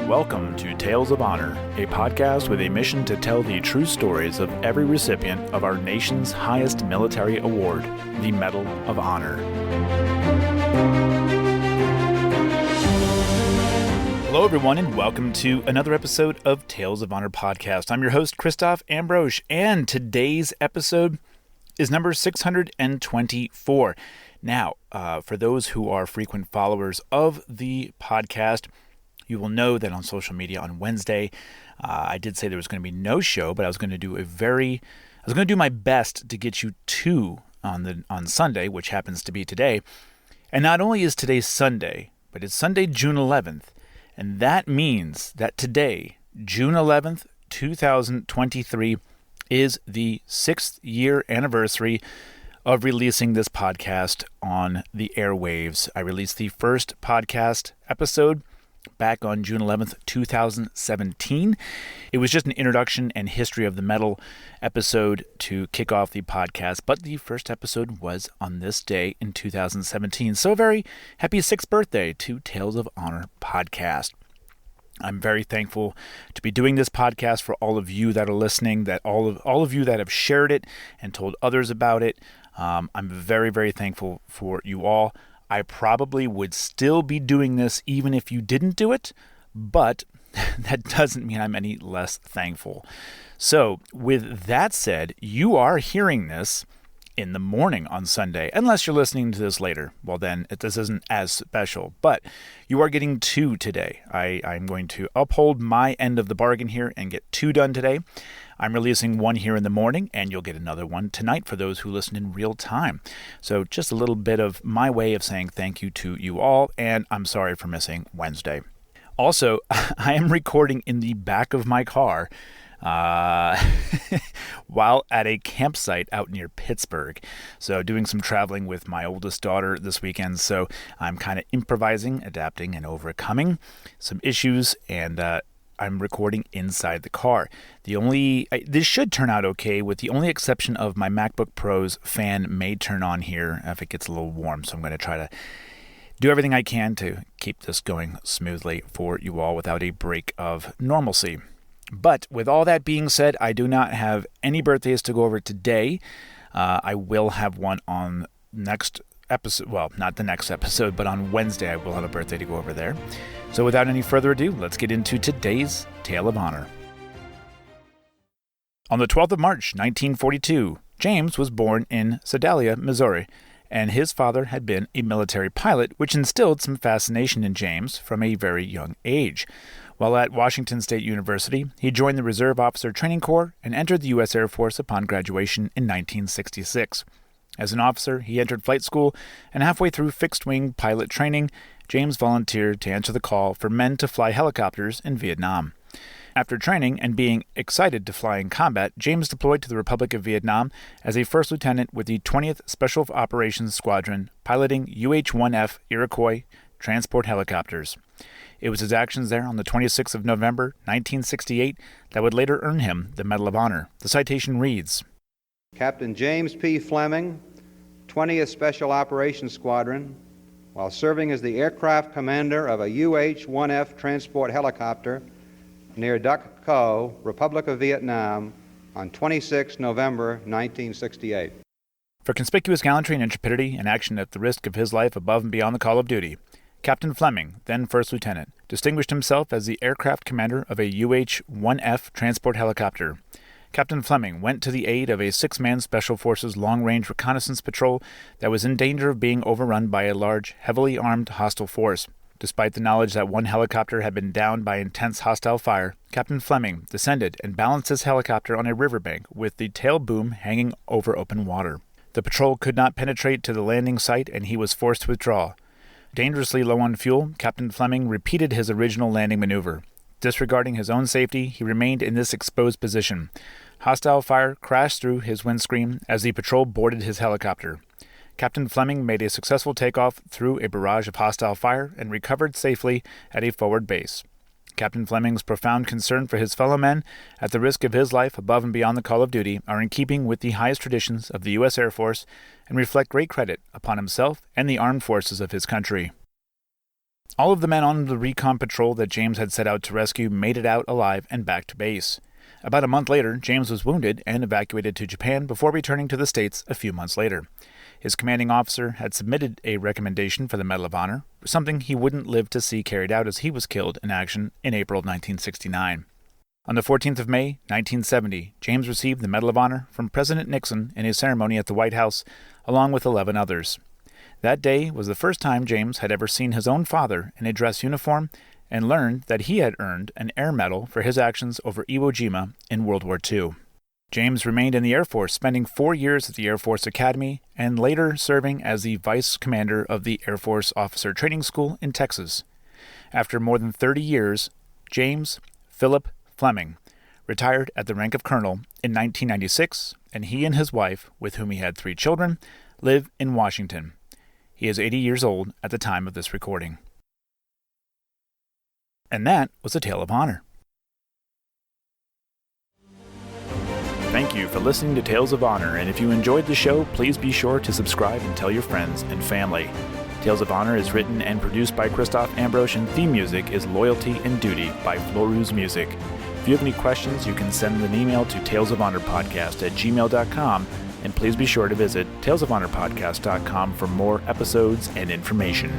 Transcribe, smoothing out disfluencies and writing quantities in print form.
Welcome to Tales of Honor, a podcast with a mission to tell the true stories of every recipient of our nation's highest military award, the Medal of Honor. Hello, everyone, and welcome to another episode of Tales of Honor podcast. I'm your host, Christoph Ambrosch, and today's episode is number 624. Now, for those who are frequent followers of the podcast, you will know that on social media on Wednesday, I did say there was going to be no show, but I was going to do my best to get you two on Sunday, which happens to be today. And not only is today Sunday, but it's Sunday, June 11th. And that means that today, June 11th, 2023, is the 6th year anniversary of releasing this podcast on the airwaves. I released the first podcast episode back on June 11th, 2017. It was just an introduction and history of the medal episode to kick off the podcast, but the first episode was on this day in 2017. So a very happy 6th birthday to Tales of Honor podcast. I'm very thankful to be doing this podcast for all of you that are listening, that all of you that have shared it and told others about it. I'm very, very thankful for you all. I probably would still be doing this even if you didn't do it, but that doesn't mean I'm any less thankful. So with that said, you are hearing this in the morning on Sunday, unless you're listening to this later. Well, then this isn't as special, but you are getting two today. I'm going to uphold my end of the bargain here and get two done today. I'm releasing one here in the morning, and you'll get another one tonight for those who listen in real time. So just a little bit of my way of saying thank you to you all, and I'm sorry for missing Wednesday. Also, I am recording in the back of my car while at a campsite out near Pittsburgh. So doing some traveling with my oldest daughter this weekend. So I'm kind of improvising, adapting, and overcoming some issues, and I'm recording inside the car. This should turn out okay, with the only exception of my MacBook Pro's fan may turn on here if it gets a little warm. So I'm going to try to do everything I can to keep this going smoothly for you all without a break of normalcy. But with all that being said, I do not have any birthdays to go over today. I will have one on next episode. Well, not the next episode, but on Wednesday I will have a birthday to go over there. So without any further ado, let's get into today's Tale of Honor. On the 12th of March, 1942, James was born in Sedalia, Missouri, and his father had been a military pilot, which instilled some fascination in James from a very young age. While at Washington State University, he joined the Reserve Officer Training Corps and entered the U.S. Air Force upon graduation in 1966. As an officer, he entered flight school, and halfway through fixed-wing pilot training, James volunteered to answer the call for men to fly helicopters in Vietnam. After training and being excited to fly in combat, James deployed to the Republic of Vietnam as a first lieutenant with the 20th Special Operations Squadron, piloting UH-1F Iroquois transport helicopters. It was his actions there on the 26th of November, 1968, that would later earn him the Medal of Honor. The citation reads, Captain James P. Fleming, 20th Special Operations Squadron, while serving as the aircraft commander of a UH-1F transport helicopter near Duc Co, Republic of Vietnam, on 26 November 1968. For conspicuous gallantry and intrepidity in action at the risk of his life above and beyond the call of duty, Captain Fleming, then First Lieutenant, distinguished himself as the aircraft commander of a UH-1F transport helicopter. Captain Fleming went to the aid of a 6-man Special Forces long-range reconnaissance patrol that was in danger of being overrun by a large, heavily armed hostile force. Despite the knowledge that one helicopter had been downed by intense hostile fire, Captain Fleming descended and balanced his helicopter on a riverbank with the tail boom hanging over open water. The patrol could not penetrate to the landing site, and he was forced to withdraw. Dangerously low on fuel, Captain Fleming repeated his original landing maneuver. Disregarding his own safety, he remained in this exposed position. Hostile fire crashed through his windscreen as the patrol boarded his helicopter. Captain Fleming made a successful takeoff through a barrage of hostile fire and recovered safely at a forward base. Captain Fleming's profound concern for his fellow men, at the risk of his life above and beyond the call of duty, are in keeping with the highest traditions of the U.S. Air Force and reflect great credit upon himself and the armed forces of his country. All of the men on the recon patrol that James had set out to rescue made it out alive and back to base. About a month later, James was wounded and evacuated to Japan before returning to the States a few months later. His commanding officer had submitted a recommendation for the Medal of Honor, something he wouldn't live to see carried out as he was killed in action in April of 1969. On the 14th of May, 1970, James received the Medal of Honor from President Nixon in a ceremony at the White House, along with 11 others. That day was the first time James had ever seen his own father in a dress uniform and learned that he had earned an Air Medal for his actions over Iwo Jima in World War II. James remained in the Air Force, spending 4 years at the Air Force Academy and later serving as the Vice Commander of the Air Force Officer Training School in Texas. After more than 30 years, James Philip Fleming retired at the rank of Colonel in 1996, and he and his wife, with whom he had 3 children, live in Washington. He is 80 years old at the time of this recording. And that was a Tale of Honor. Thank you for listening to Tales of Honor, and if you enjoyed the show, please be sure to subscribe and tell your friends and family. Tales of Honor is written and produced by Christoph Ambrose, and theme music is Loyalty and Duty by Floruz Music. If you have any questions, you can send an email to talesofhonorpodcast@gmail.com, and please be sure to visit talesofhonorpodcast.com for more episodes and information.